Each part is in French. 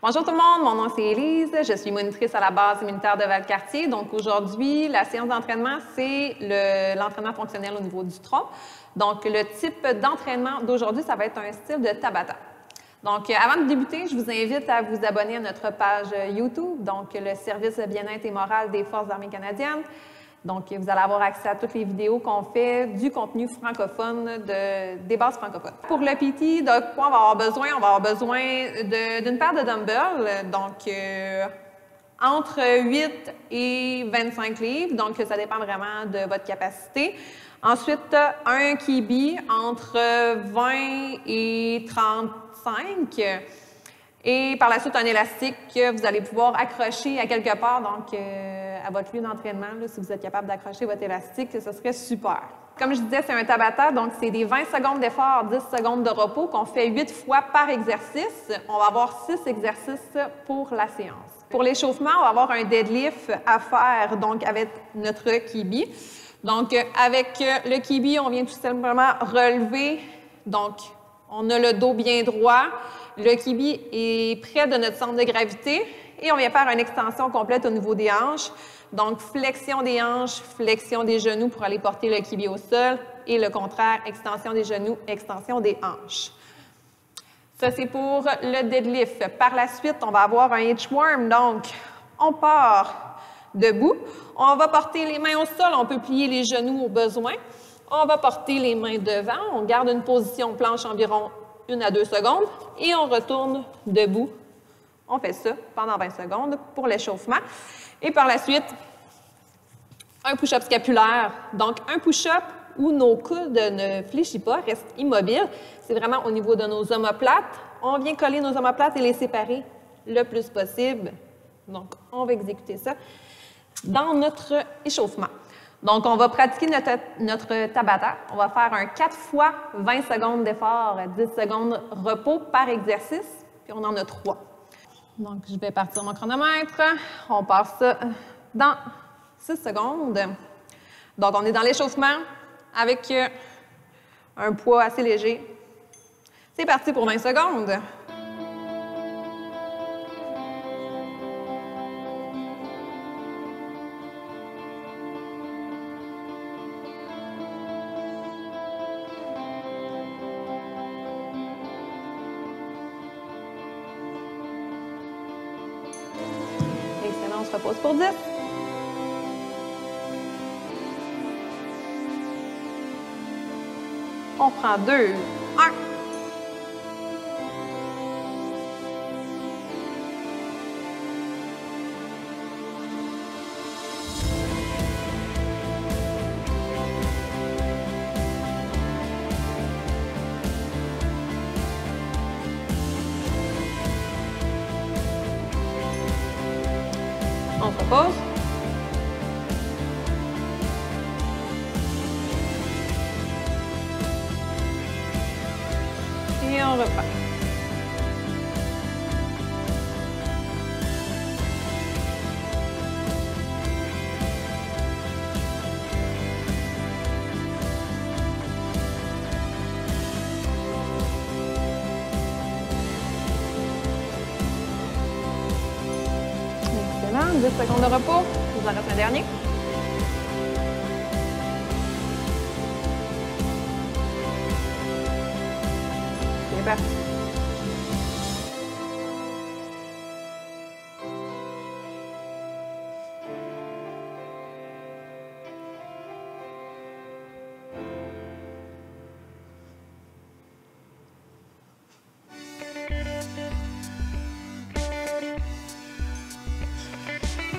Bonjour tout le monde, mon nom c'est Élise, je suis monitrice à la base immunitaire de Valcartier. Donc aujourd'hui, la séance d'entraînement, c'est l'entraînement fonctionnel au niveau du tronc. Donc le type d'entraînement d'aujourd'hui, ça va être un style de Tabata. Donc avant de débuter, je vous invite à vous abonner à notre page YouTube, donc le service bien-être et moral des Forces armées canadiennes. Donc, vous allez avoir accès à toutes les vidéos qu'on fait, du contenu francophone, des bases francophones. Pour le PT, de quoi on va avoir besoin? On va avoir besoin d'une paire de dumbbells, donc entre 8 et 25 livres, donc ça dépend vraiment de votre capacité. Ensuite, un kibi entre 20 et 35. Et par la suite, un élastique que vous allez pouvoir accrocher à quelque part, donc à votre lieu d'entraînement, si vous êtes capable d'accrocher votre élastique, ce serait super. Comme je disais, c'est un Tabata, donc c'est des 20 secondes d'effort, 10 secondes de repos qu'on fait 8 fois par exercice. On va avoir 6 exercices pour la séance. Pour l'échauffement, on va avoir un deadlift à faire, donc avec notre kibi. Donc avec le kibi, on vient tout simplement relever, donc on a le dos bien droit. Le kibi est près de notre centre de gravité et on vient faire une extension complète au niveau des hanches. Donc, flexion des hanches, flexion des genoux pour aller porter le kibi au sol et le contraire, extension des genoux, extension des hanches. Ça, c'est pour le deadlift. Par la suite, on va avoir un inchworm. Donc, on part debout. On va porter les mains au sol. On peut plier les genoux au besoin. On va porter les mains devant. On garde une position planche environ 1 à 2 secondes et on retourne debout. On fait ça pendant 20 secondes pour l'échauffement. Et par la suite, un push-up scapulaire. Donc, un push-up où nos coudes ne fléchissent pas, restent immobiles. C'est vraiment au niveau de nos omoplates. On vient coller nos omoplates et les séparer le plus possible. Donc, on va exécuter ça dans notre échauffement. Donc, on va pratiquer notre Tabata. On va faire un 4 fois 20 secondes d'effort, 10 secondes repos par exercice, puis on en a 3. Donc, je vais partir mon chronomètre. On passe ça dans 6 secondes. Donc, on est dans l'échauffement avec un poids assez léger. C'est parti pour 20 secondes. Excellent, on se repose pour 10. On prend 2, 1. On se repose. Et on reprend. Excellent. 10 secondes de repos. Il vous en reste un dernier. C'est parti.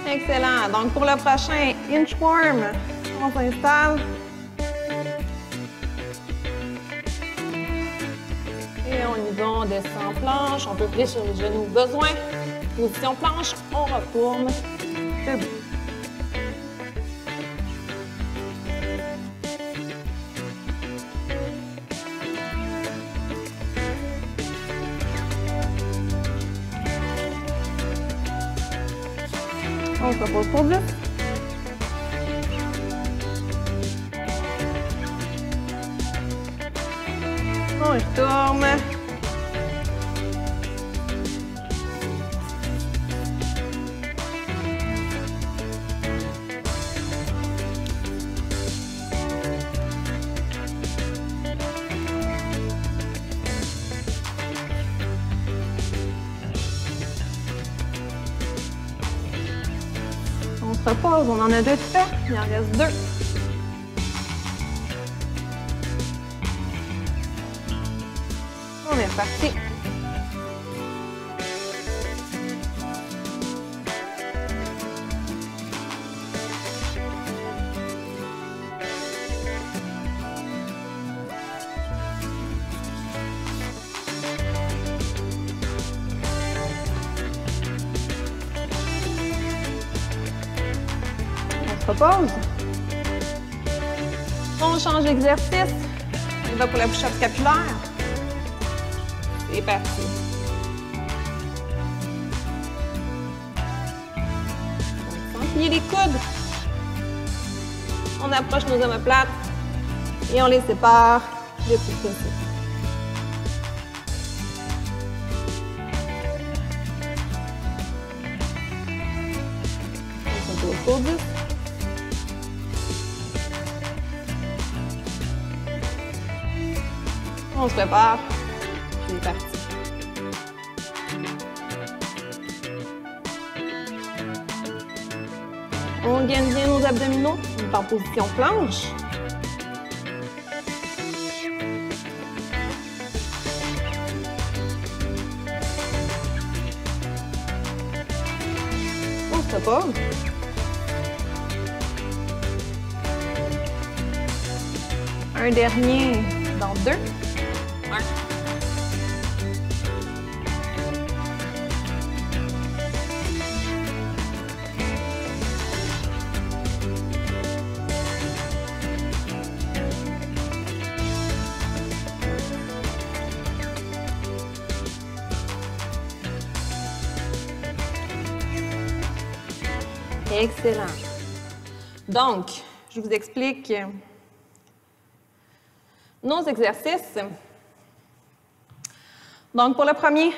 Excellent. Donc, pour le prochain inchworm, on s'installe. Et on y va, on descend planche. On peut plier sur les genoux au besoin. Position planche, on retourne debout. On se repose pour 10. On retourne. On se repose, on en a 2 de fait, il en reste 2. On est reparti. Repose. On change d'exercice. On va pour la push-up scapulaire. C'est parti. Sans plier les coudes. On approche nos omoplates et on les sépare le plus possible. On se pose pour 10. On se prépare, c'est parti. On gaine bien nos abdominaux, on est en position planche. On se repose. Un dernier dans 2. Excellent. Donc, je vous explique nos exercices. Donc, pour le premier,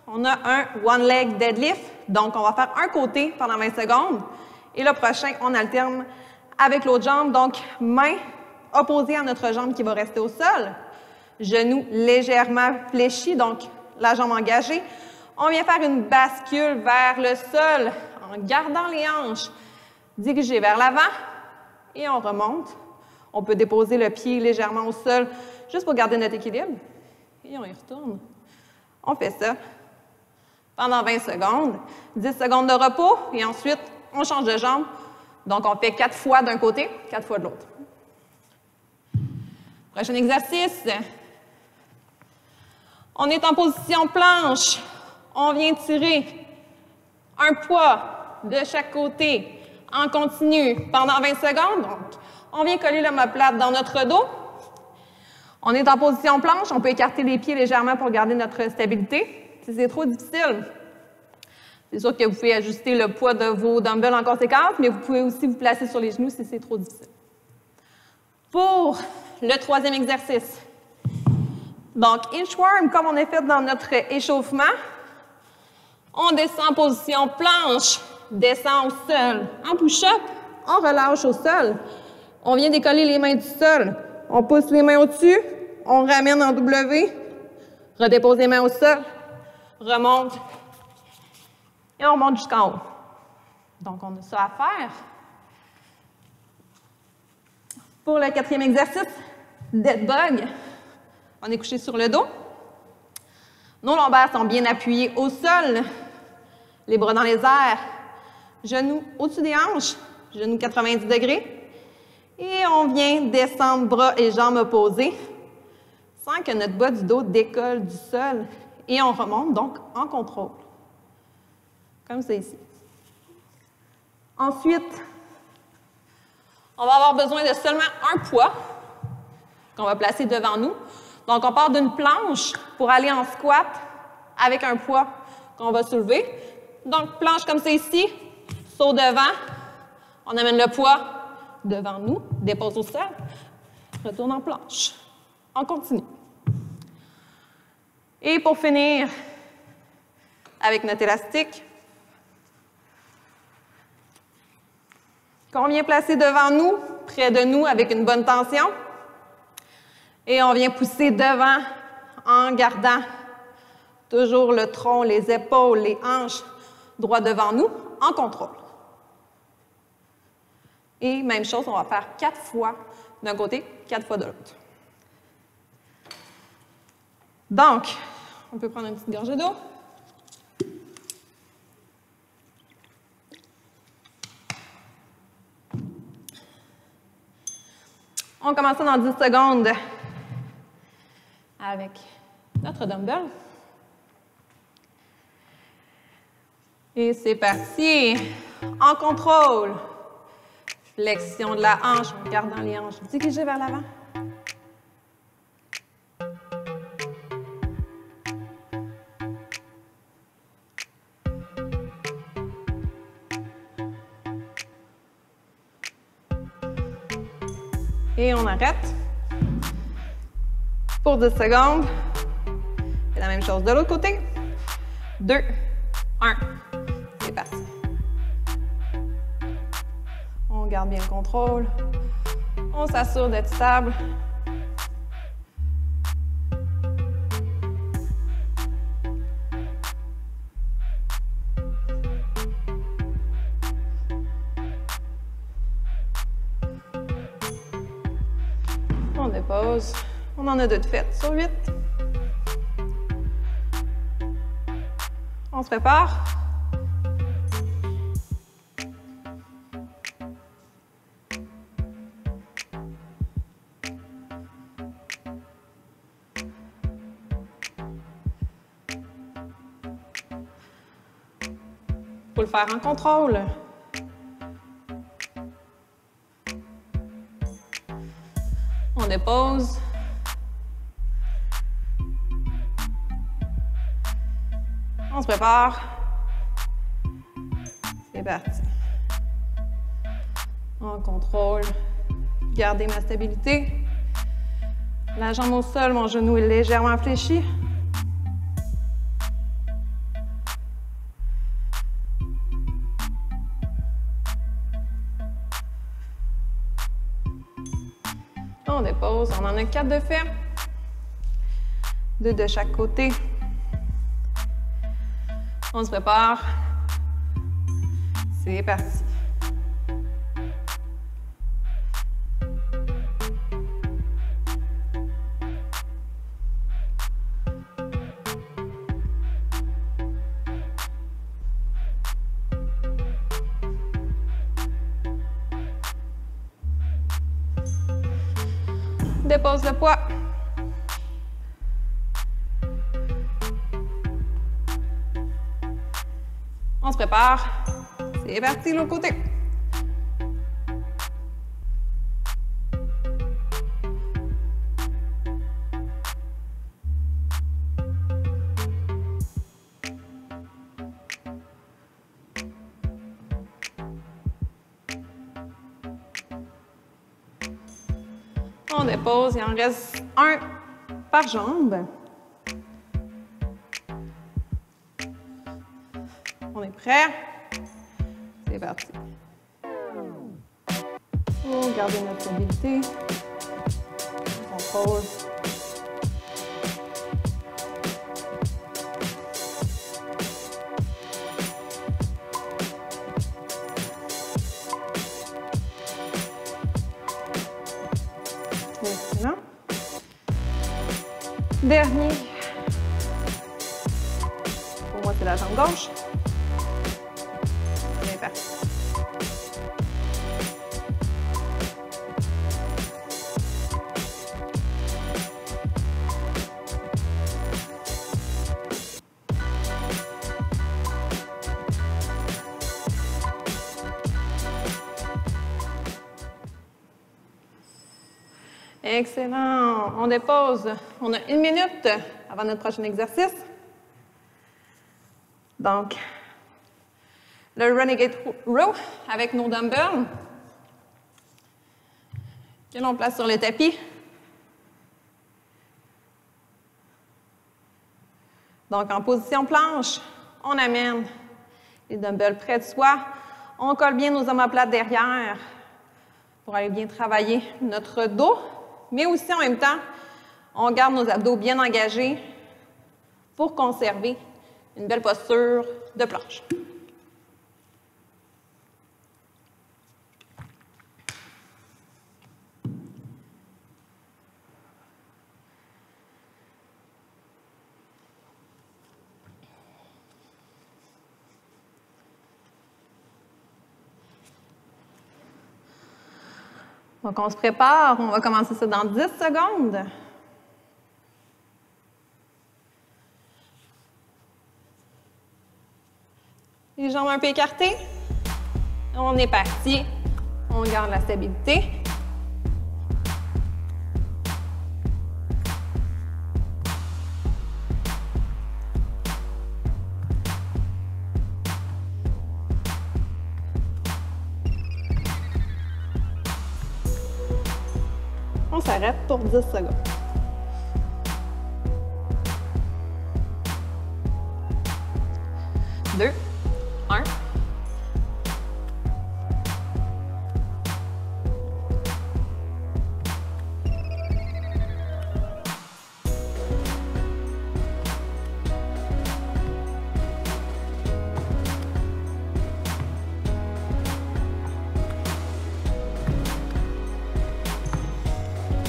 on a un one leg deadlift. Donc, on va faire un côté pendant 20 secondes. Et le prochain, on alterne avec l'autre jambe. Donc, main opposée à notre jambe qui va rester au sol. Genou légèrement fléchi, donc la jambe engagée. On vient faire une bascule vers le sol en gardant les hanches dirigées vers l'avant et on remonte. On peut déposer le pied légèrement au sol juste pour garder notre équilibre et on y retourne. On fait ça pendant 20 secondes, 10 secondes de repos et ensuite on change de jambe. Donc on fait 4 fois d'un côté, 4 fois de l'autre. Prochain exercice. On est en position planche. On vient tirer un poids de chaque côté en continu pendant 20 secondes. Donc, on vient coller l'omoplate dans notre dos. On est en position planche. On peut écarter les pieds légèrement pour garder notre stabilité. Si c'est trop difficile, c'est sûr que vous pouvez ajuster le poids de vos dumbbells en conséquence, mais vous pouvez aussi vous placer sur les genoux si c'est trop difficile. Pour le troisième exercice, donc inchworm, comme on a fait dans notre échauffement, on descend en position planche, descend au sol. En push-up, on relâche au sol. On vient décoller les mains du sol. On pousse les mains au-dessus, on ramène en W, redépose les mains au sol, remonte et on remonte jusqu'en haut. Donc, on a ça à faire. Pour le quatrième exercice, dead bug, on est couché sur le dos. Nos lombaires sont bien appuyés au sol, les bras dans les airs, genoux au-dessus des hanches, genoux 90 degrés. Et on vient descendre bras et jambes opposés sans que notre bas du dos décolle du sol. Et on remonte donc en contrôle, comme ça ici. Ensuite, on va avoir besoin de seulement un poids qu'on va placer devant nous. Donc, on part d'une planche pour aller en squat avec un poids qu'on va soulever. Donc, planche comme ça ici, saut devant, on amène le poids devant nous, dépose au sol, retourne en planche. On continue. Et pour finir, avec notre élastique, qu'on vient placer devant nous, près de nous, avec une bonne tension. Et on vient pousser devant en gardant toujours le tronc, les épaules, les hanches droit devant nous, en contrôle. Et même chose, on va faire 4 fois d'un côté, 4 fois de l'autre. Donc, on peut prendre une petite gorgée d'eau. On commence ça dans 10 secondes avec notre dumbbell. Et c'est parti. En contrôle. Flexion de la hanche, en gardant les hanches dirigées vers l'avant. Et on arrête pour 10 secondes. Et la même chose de l'autre côté. 2, 1. C'est parti. On garde bien le contrôle. On s'assure d'être stable. On dépose. On en a 2 de faites sur 8. On se prépare. Il faut le faire en contrôle. On dépose. On se prépare. C'est parti. En contrôle. Gardez ma stabilité. La jambe au sol, mon genou est légèrement fléchi. On dépose. On en a 4 de fait. 2 de chaque côté. On se prépare. C'est parti. Dépose le poids. On se prépare. C'est parti de l'autre côté. On dépose, il en reste 1 par jambe. On est prêt? C'est parti. On garde notre stabilité. On pose. Excellent. Dernier. Pour moi, c'est la jambe gauche. C'est parti. Excellent. On dépose. On a 1 minute avant notre prochain exercice. Donc, le Renegade Row avec nos dumbbells que l'on place sur le tapis. Donc, en position planche, on amène les dumbbells près de soi. On colle bien nos omoplates derrière pour aller bien travailler notre dos. Mais aussi, en même temps, on garde nos abdos bien engagés pour conserver une belle posture de planche. Donc, on se prépare. On va commencer ça dans 10 secondes. Les jambes un peu écartées. On est parti. On garde la stabilité. On s'arrête pour 10 secondes. Deux, un.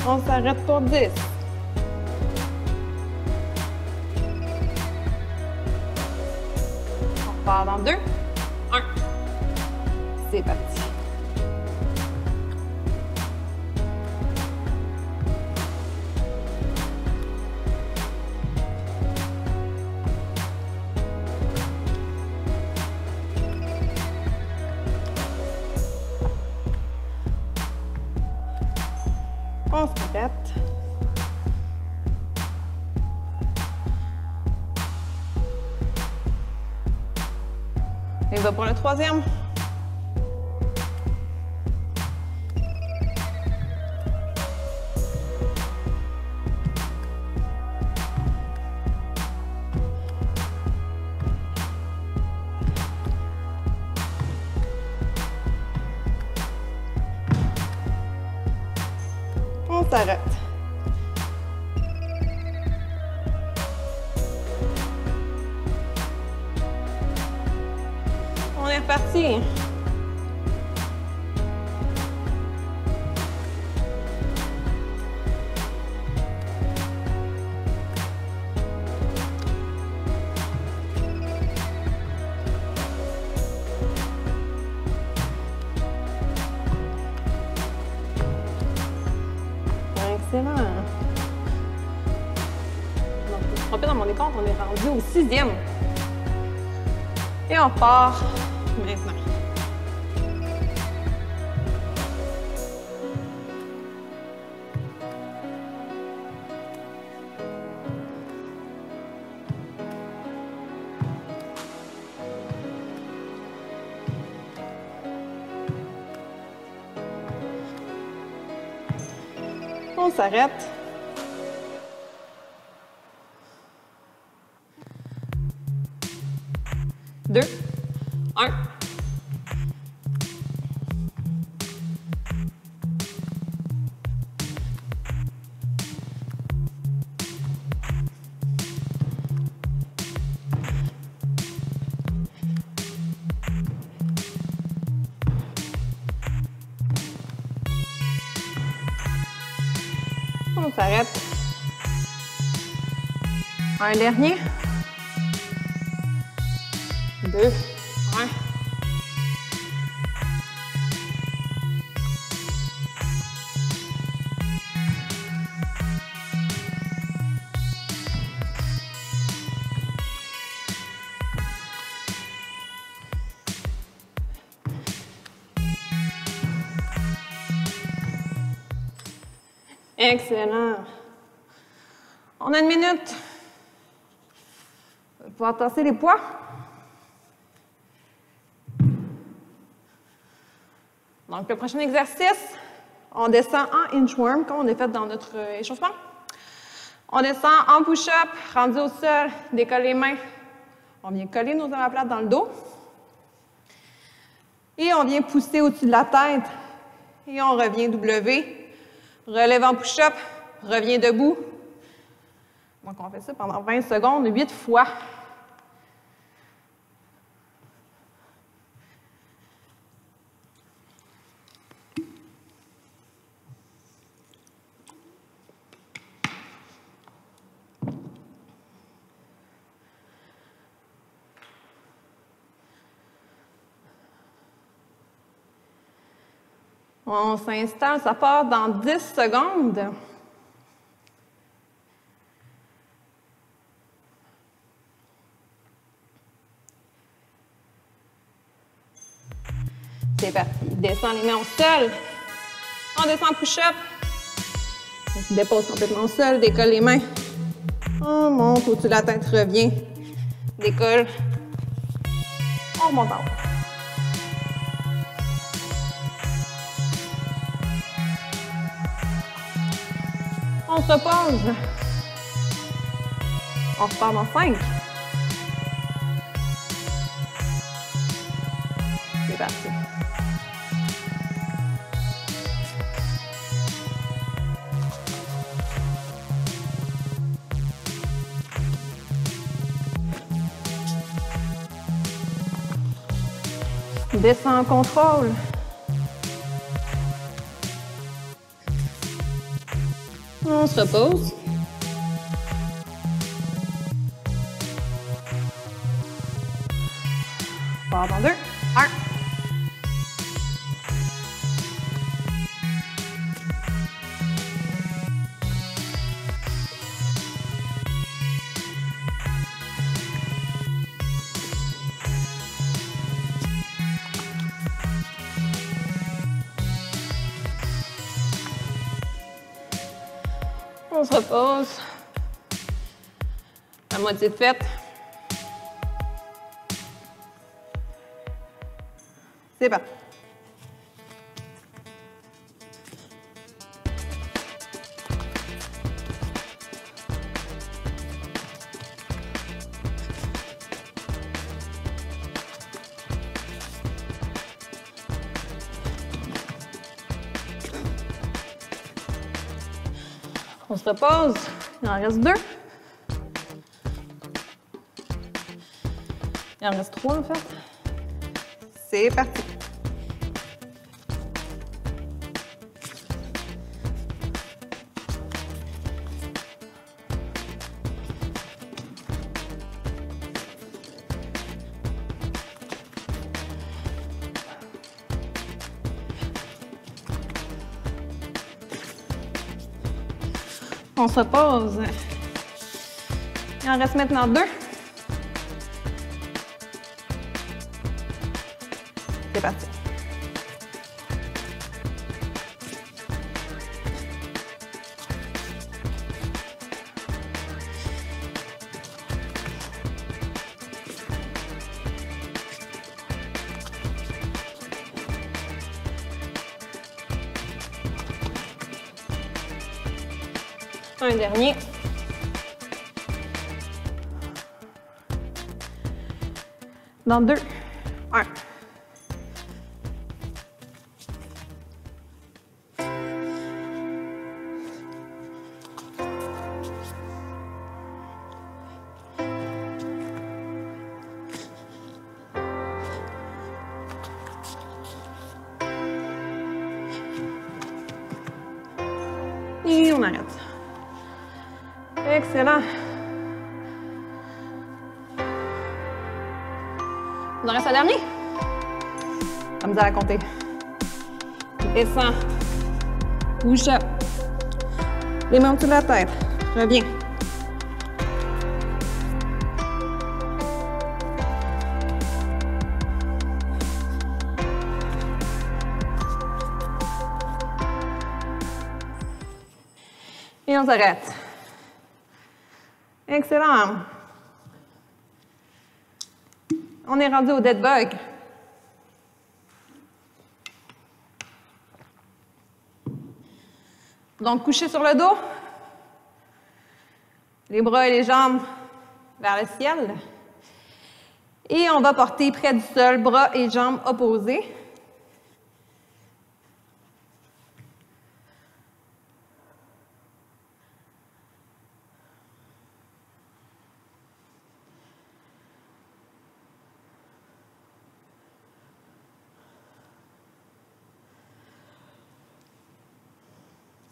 On s'arrête pour 10. On repart dans 2, 1. C'est parti. On s'arrête. Et va pour le troisième. On s'arrête. On est reparti. Excellent. Donc, je me suis trompée dans mon décompte, on est rendu au 6e. Et on part maintenant. On s'arrête. Deux, un. On s'arrête. Un dernier. Deux, un. Excellent. On a une minute. On va pouvoir tasser les poids. Donc, le prochain exercice, on descend en inchworm, comme on a fait dans notre échauffement. On descend en push-up, rendu au sol, décolle les mains. On vient coller nos omoplates dans le dos. Et on vient pousser au-dessus de la tête. Et on revient W. Relève en push-up, revient debout. Donc, on fait ça pendant 20 secondes, 8 fois. On s'installe, ça part dans 10 secondes. C'est parti. Descends les mains au sol. On descend push-up. On se dépose complètement au sol, décolle les mains. On monte au-dessus de la tête, revient. Décolle. On remonte en haut. On se repose. On repart dans 5. C'est parti. Descends en contrôle. On se repose. On part dans 2. 1. On se repose. La moitié de faite. C'est parti. On se repose. Il en reste 2. Il en reste 3 en fait. C'est parti. On se repose. Il en reste maintenant 2. C'est parti. Un dernier. Dans 2, 1. Et on arrête. Excellent. Il en reste un dernier. Comme ça à compter. Descends. Push up. Les mains au-dessus de la tête. Reviens. Et on s'arrête. Excellent. On est rendu au dead bug. Donc, couché sur le dos. Les bras et les jambes vers le ciel. Et on va porter près du sol, bras et jambes opposés.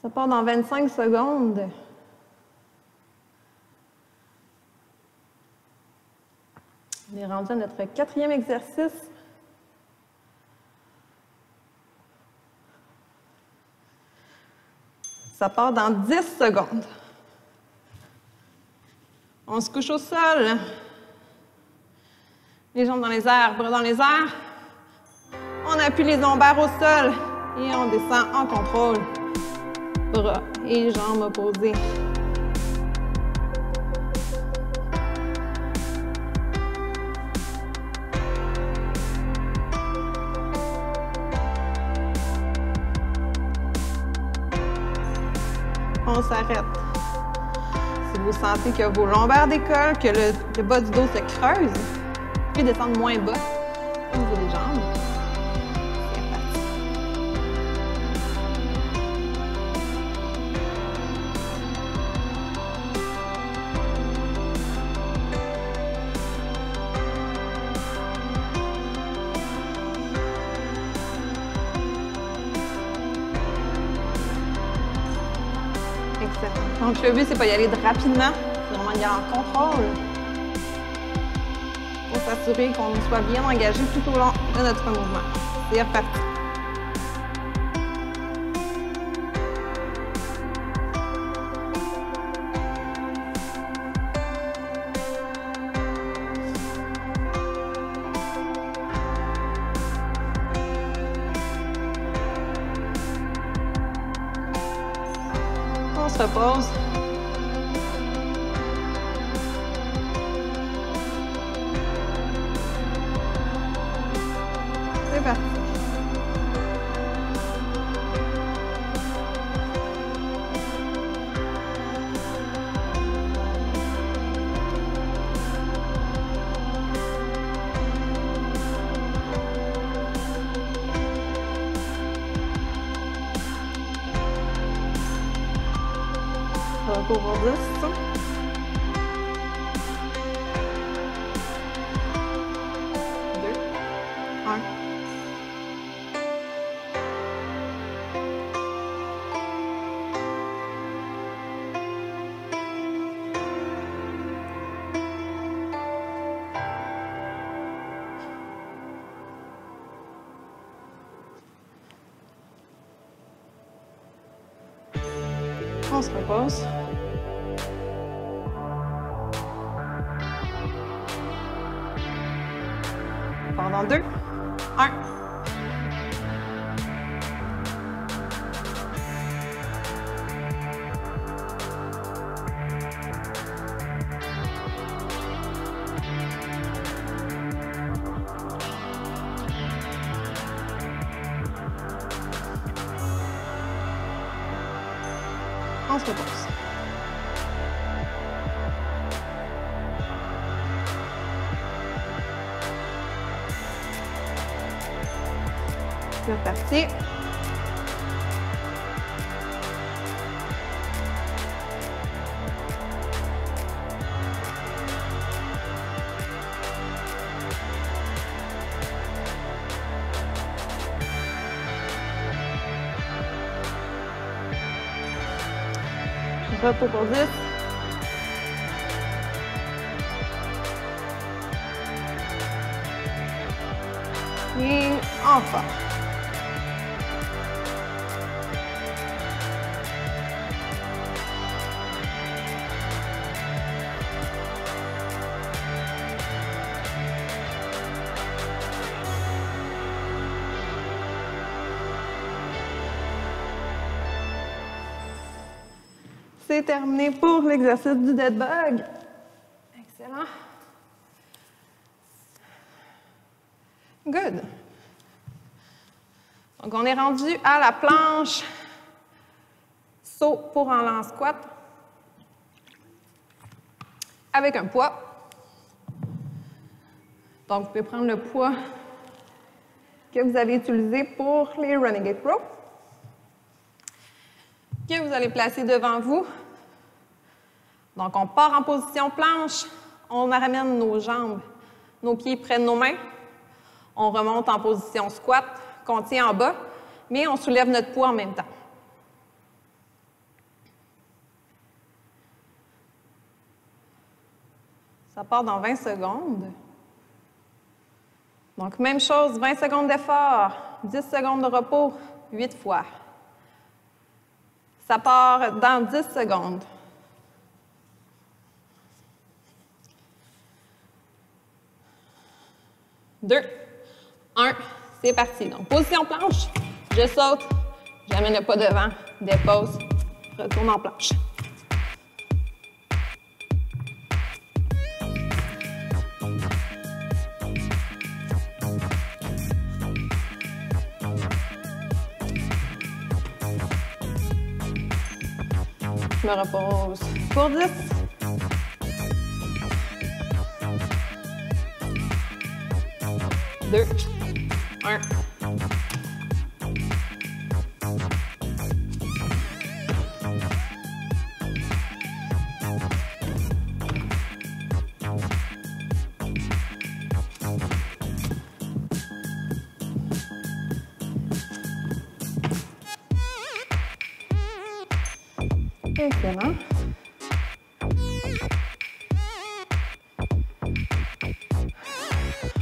Ça part dans 25 secondes. On est rendu à notre 4e exercice. Ça part dans 10 secondes. On se couche au sol. Les jambes dans les airs, bras dans les airs. On appuie les lombaires au sol et on descend en contrôle. Bras et jambes opposées. On s'arrête. Si vous sentez que vos lombaires décollent, que le bas du dos se creuse, puis descendre moins bas au niveau des jambes. C'est reparti. Excellent. Donc, le but, c'est pas y aller rapidement, c'est vraiment y aller en contrôle. Pour s'assurer qu'on soit bien engagé tout au long de notre mouvement. C'est reparti. On se repose. C'est parti. Repos pour 10. On se repose. Pendant 2, 1. On se repose. C'est parti. Repos pour 10. Et enfin. C'est terminé pour l'exercice du dead bug. Excellent. Good. Donc, on est rendu à la planche saut pour en lance squat avec un poids. Donc, vous pouvez prendre le poids que vous allez utiliser pour les Renegade Row, que vous allez placer devant vous. Donc, on part en position planche, on ramène nos jambes, nos pieds près de nos mains, on remonte en position squat, qu'on tient en bas, mais on soulève notre poids en même temps. Ça part dans 20 secondes. Donc, même chose, 20 secondes d'effort, 10 secondes de repos, 8 fois. Ça part dans 10 secondes. 2, 1, c'est parti. Donc, position planche, je saute, j'amène le pas devant, dépose, retourne en planche. Je me repose pour 10. 2, 1. Excellent.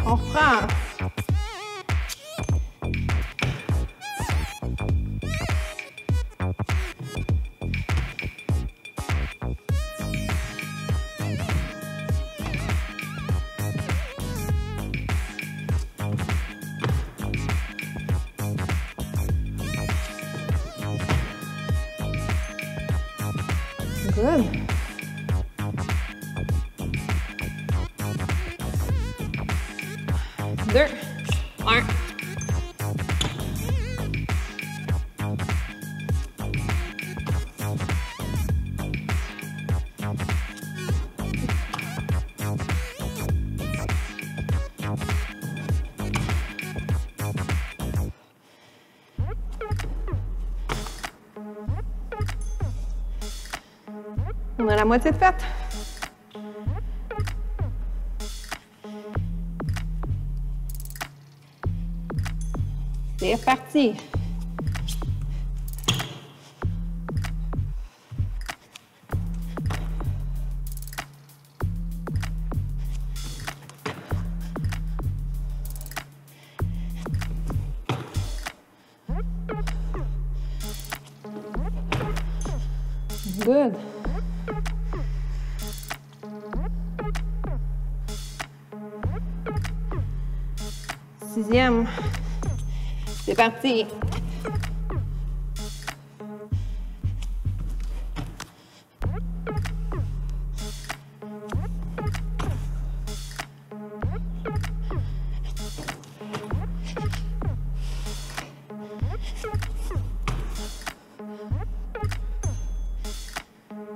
On reprend. Good. Deux, un. On a la moitié de faite. C'est reparti. Good. Sixième. C'est parti.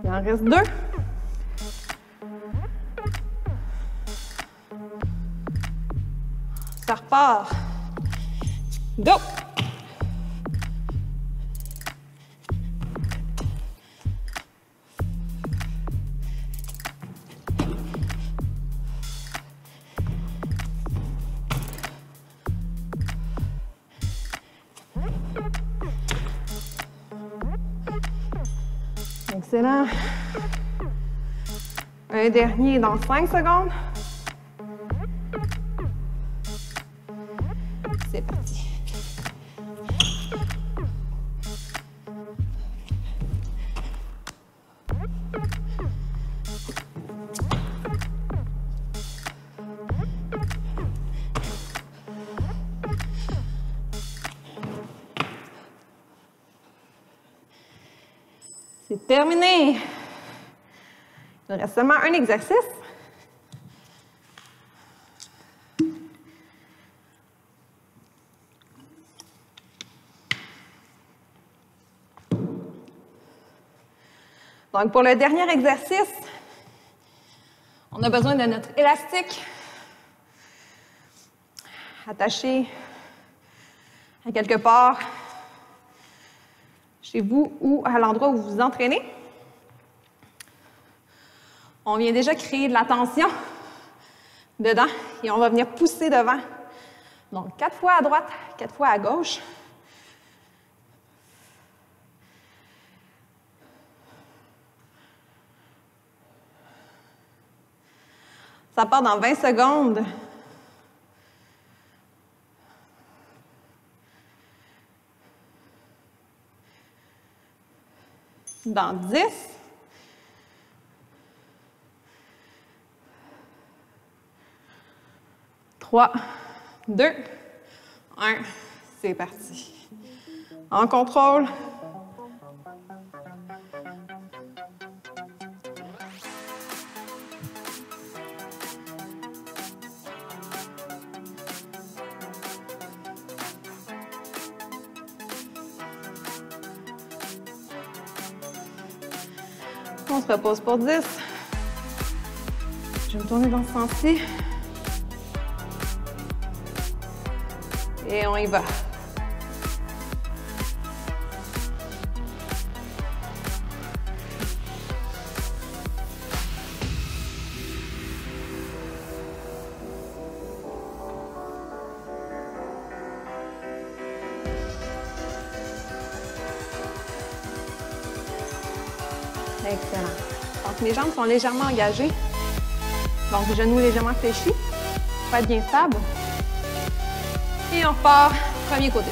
Il en reste 2. Ça repart. Go! Excellent. Un dernier dans 5 secondes. C'est parti. C'est terminé. Il reste seulement un exercice. Donc, pour le dernier exercice, on a besoin de notre élastique attaché à quelque part chez vous ou à l'endroit où vous vous entraînez. On vient déjà créer de la tension dedans et on va venir pousser devant. Donc, 4 fois à droite, 4 fois à gauche. Ça part dans 20 secondes. Dans 10. 3, 2, 1. C'est parti. En contrôle. On se repose pour 10. Je vais me tourner dans ce sens-ci. Et on y va. Excellent. Donc, mes jambes sont légèrement engagées. Donc, genoux légèrement fléchis. Pas bien stable. Et on repart, premier côté.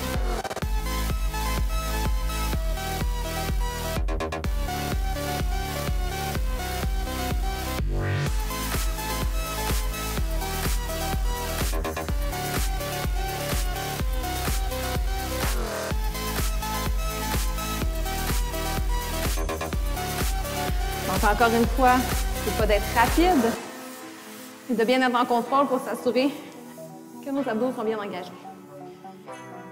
Donc, encore une fois, c'est pas d'être rapide, mais de bien être en contrôle pour s'assurer que nos abdos sont bien engagés.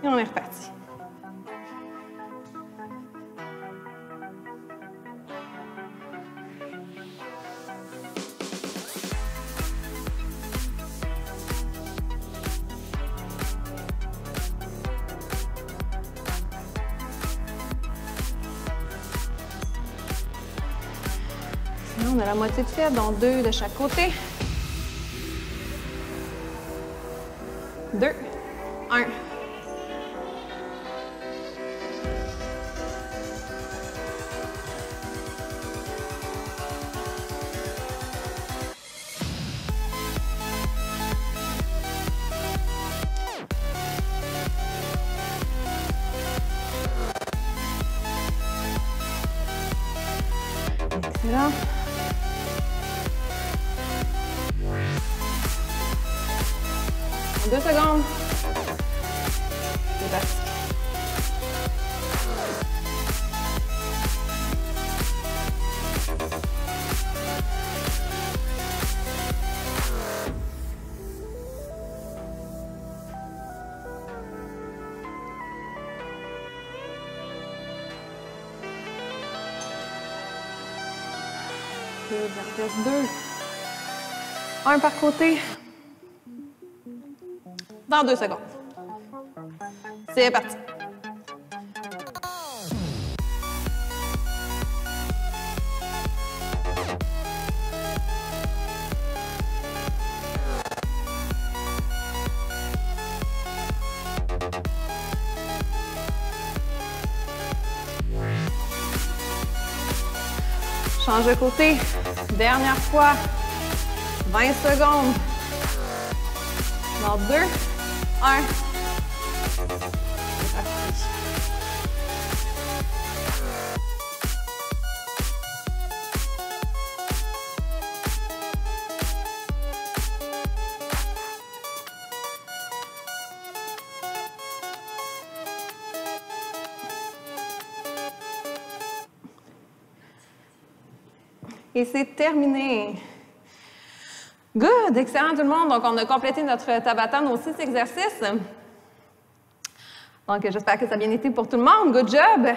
Et on est reparti. On a la moitié de fait, dont 2 de chaque côté. 2, 1. Excellent. En 2 secondes. C'est parti. Il en reste 2. Un par côté. Dans 2 secondes. C'est parti. Change de côté. Dernière fois. 20 secondes. Dans 2, 1. C'est parti. Et c'est terminé. Good! Excellent tout le monde. Donc, on a complété notre Tabata, nos 6 exercices. Donc, j'espère que ça a bien été pour tout le monde. Good job!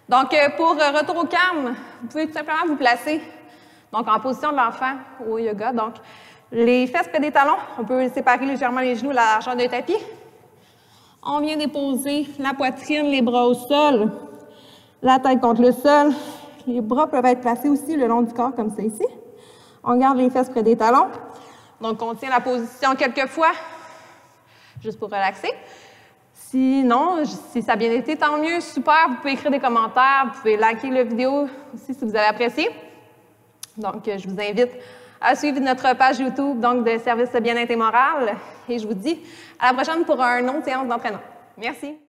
Donc, pour retour au calme, vous pouvez tout simplement vous placer donc en position de l'enfant au yoga. Donc, les fesses près des talons. On peut séparer légèrement les genoux à la largeur d'un tapis. On vient déposer la poitrine, les bras au sol, la tête contre le sol. Les bras peuvent être placés aussi le long du corps, comme ça ici. On garde les fesses près des talons. Donc, on tient la position quelques fois, juste pour relaxer. Sinon, si ça a bien été, tant mieux, super. Vous pouvez écrire des commentaires, vous pouvez liker la vidéo aussi si vous avez apprécié. Donc, je vous invite à suivre notre page YouTube donc de Service Bien-être et Moral. Et je vous dis à la prochaine pour une autre séance d'entraînement. Merci.